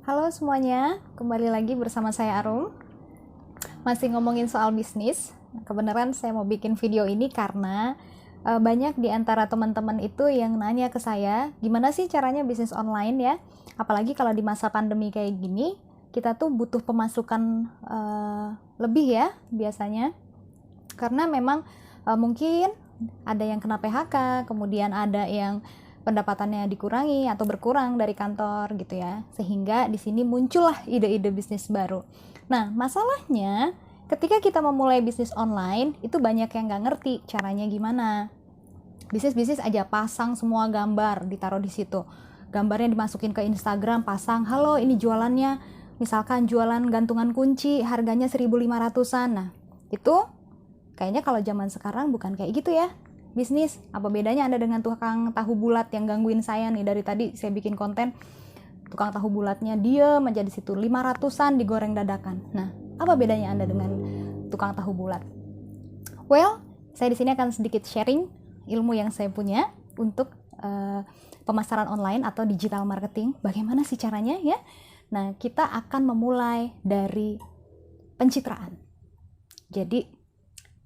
Halo semuanya, kembali lagi bersama saya Arum. Masih ngomongin soal bisnis. Kebenaran saya mau bikin video ini karena banyak di antara teman-teman itu yang nanya ke saya, gimana sih caranya bisnis online ya? Apalagi kalau di masa pandemi kayak gini, kita tuh butuh pemasukan lebih ya biasanya. Karena memang mungkin ada yang kena PHK, kemudian ada yang pendapatannya dikurangi atau berkurang dari kantor gitu ya, sehingga di sini muncullah ide-ide bisnis baru. Nah, masalahnya ketika kita memulai bisnis online itu banyak yang nggak ngerti caranya gimana. Bisnis-bisnis aja pasang semua gambar ditaruh di situ, gambarnya dimasukin ke Instagram, pasang halo ini jualannya, misalkan jualan gantungan kunci harganya 1.500-an. Nah itu kayaknya kalau zaman sekarang bukan kayak gitu ya bisnis. Apa bedanya Anda dengan tukang tahu bulat yang gangguin saya nih dari tadi saya bikin konten, tukang tahu bulatnya dia menjadi situ 500-an digoreng dadakan. Nah, apa bedanya Anda dengan tukang tahu bulat? Well, saya di sini akan sedikit sharing ilmu yang saya punya untuk pemasaran online atau digital marketing. Bagaimana sih caranya ya? Nah, kita akan memulai dari pencitraan. Jadi,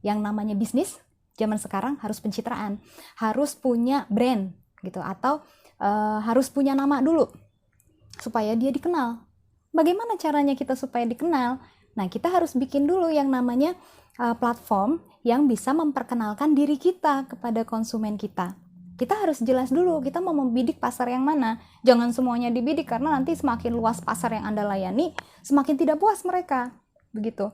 yang namanya bisnis zaman sekarang harus pencitraan, harus punya brand gitu, atau harus punya nama dulu supaya dia dikenal. Bagaimana caranya kita supaya dikenal? Nah, kita harus bikin dulu yang namanya platform yang bisa memperkenalkan diri kita kepada konsumen kita. Kita harus jelas dulu kita mau membidik pasar yang mana. Jangan semuanya dibidik karena nanti semakin luas pasar yang Anda layani, semakin tidak puas mereka. Begitu.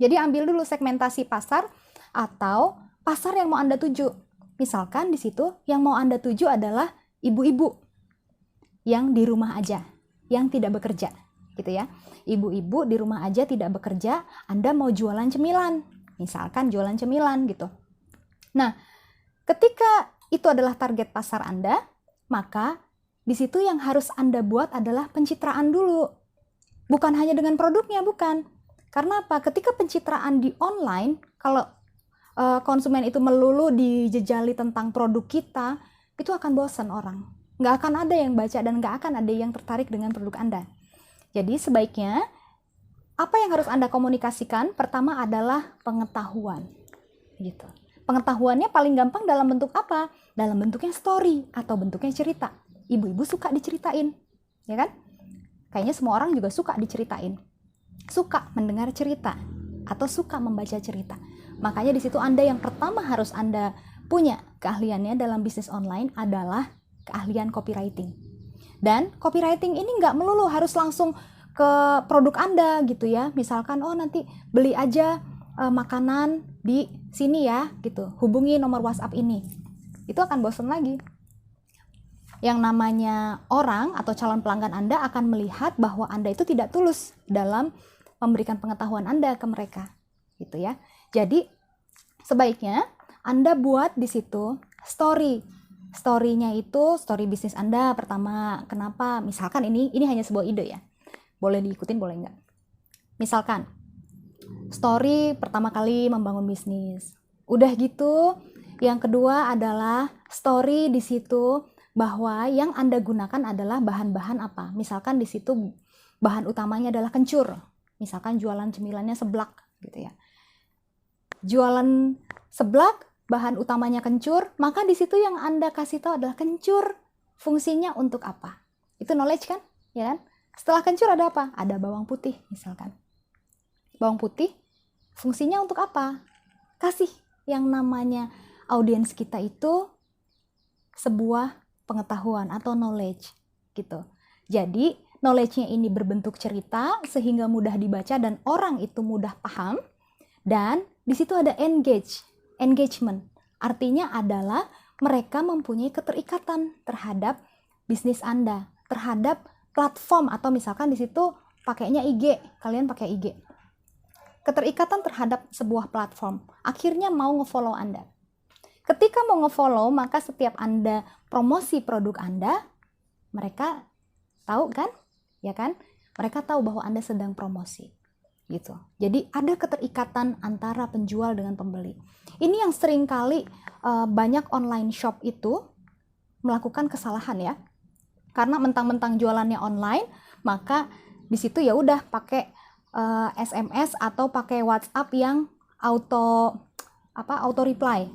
Jadi ambil dulu segmentasi pasar atau pasar yang mau Anda tuju. Misalkan di situ yang mau Anda tuju adalah ibu-ibu yang di rumah aja, yang tidak bekerja, gitu ya. Ibu-ibu di rumah aja tidak bekerja, Anda mau jualan cemilan. Misalkan jualan cemilan gitu. Nah, ketika itu adalah target pasar Anda, maka di situ yang harus Anda buat adalah pencitraan dulu. Bukan hanya dengan produknya, bukan. Karena apa? Ketika pencitraan di online, kalau konsumen itu melulu dijejali tentang produk kita, itu akan bosan orang. Nggak akan ada yang baca dan nggak akan ada yang tertarik dengan produk Anda. Jadi sebaiknya, apa yang harus Anda komunikasikan? Pertama adalah pengetahuan. Gitu. Pengetahuannya paling gampang dalam bentuk apa? Dalam bentuknya story atau bentuknya cerita. Ibu-ibu suka diceritain, ya kan? Kayaknya semua orang juga suka diceritain. Suka mendengar cerita atau suka membaca cerita. Makanya di situ Anda yang pertama harus Anda punya keahliannya dalam bisnis online adalah keahlian copywriting. Dan copywriting ini nggak melulu harus langsung ke produk Anda gitu ya. Misalkan nanti beli aja makanan di sini ya gitu. Hubungi nomor WhatsApp ini. Itu akan bosan lagi. Yang namanya orang atau calon pelanggan Anda akan melihat bahwa Anda itu tidak tulus dalam memberikan pengetahuan Anda ke mereka. Gitu ya. Jadi sebaiknya Anda buat di situ story. Story-nya itu story bisnis Anda pertama. Kenapa? Misalkan ini hanya sebuah ide ya. Boleh diikutin, boleh enggak. Misalkan story pertama kali membangun bisnis. Udah gitu, yang kedua adalah story di situ bahwa yang Anda gunakan adalah bahan-bahan apa. Misalkan di situ bahan utamanya adalah kencur. Misalkan jualan cemilannya seblak gitu ya. Jualan seblak, bahan utamanya kencur, maka di situ yang Anda kasih tahu adalah kencur fungsinya untuk apa. Itu knowledge kan? Ya kan? Setelah kencur ada apa? Ada bawang putih misalkan. Bawang putih fungsinya untuk apa? Kasih yang namanya audiens kita itu sebuah pengetahuan atau knowledge gitu. Jadi knowledge-nya ini berbentuk cerita sehingga mudah dibaca dan orang itu mudah paham. Dan di situ ada engagement. Artinya adalah mereka mempunyai keterikatan terhadap bisnis Anda, terhadap platform atau misalkan di situ pakainya IG, kalian pakai IG. Keterikatan terhadap sebuah platform, akhirnya mau nge-follow Anda. Ketika mau nge-follow, maka setiap Anda promosi produk Anda, mereka tahu kan? Ya kan? Mereka tahu bahwa Anda sedang promosi. Gitu. Jadi ada keterikatan antara penjual dengan pembeli. Ini yang sering kali banyak online shop itu melakukan kesalahan ya. Karena mentang-mentang jualannya online, maka di situ ya udah pakai SMS atau pakai WhatsApp yang auto reply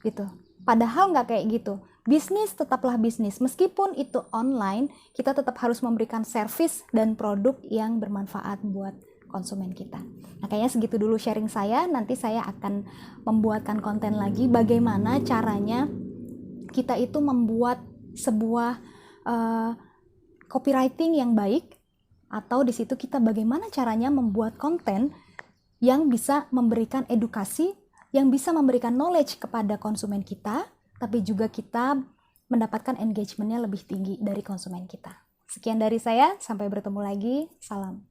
gitu. Padahal nggak kayak gitu. Bisnis tetaplah bisnis. Meskipun itu online, kita tetap harus memberikan service dan produk yang bermanfaat buat konsumen kita. Nah, kayaknya segitu dulu sharing saya. Nanti saya akan membuatkan konten lagi bagaimana caranya kita itu membuat sebuah copywriting yang baik, atau di situ kita bagaimana caranya membuat konten yang bisa memberikan edukasi, yang bisa memberikan knowledge kepada konsumen kita, tapi juga kita mendapatkan engagement-nya lebih tinggi dari konsumen kita. Sekian dari saya, sampai bertemu lagi, salam.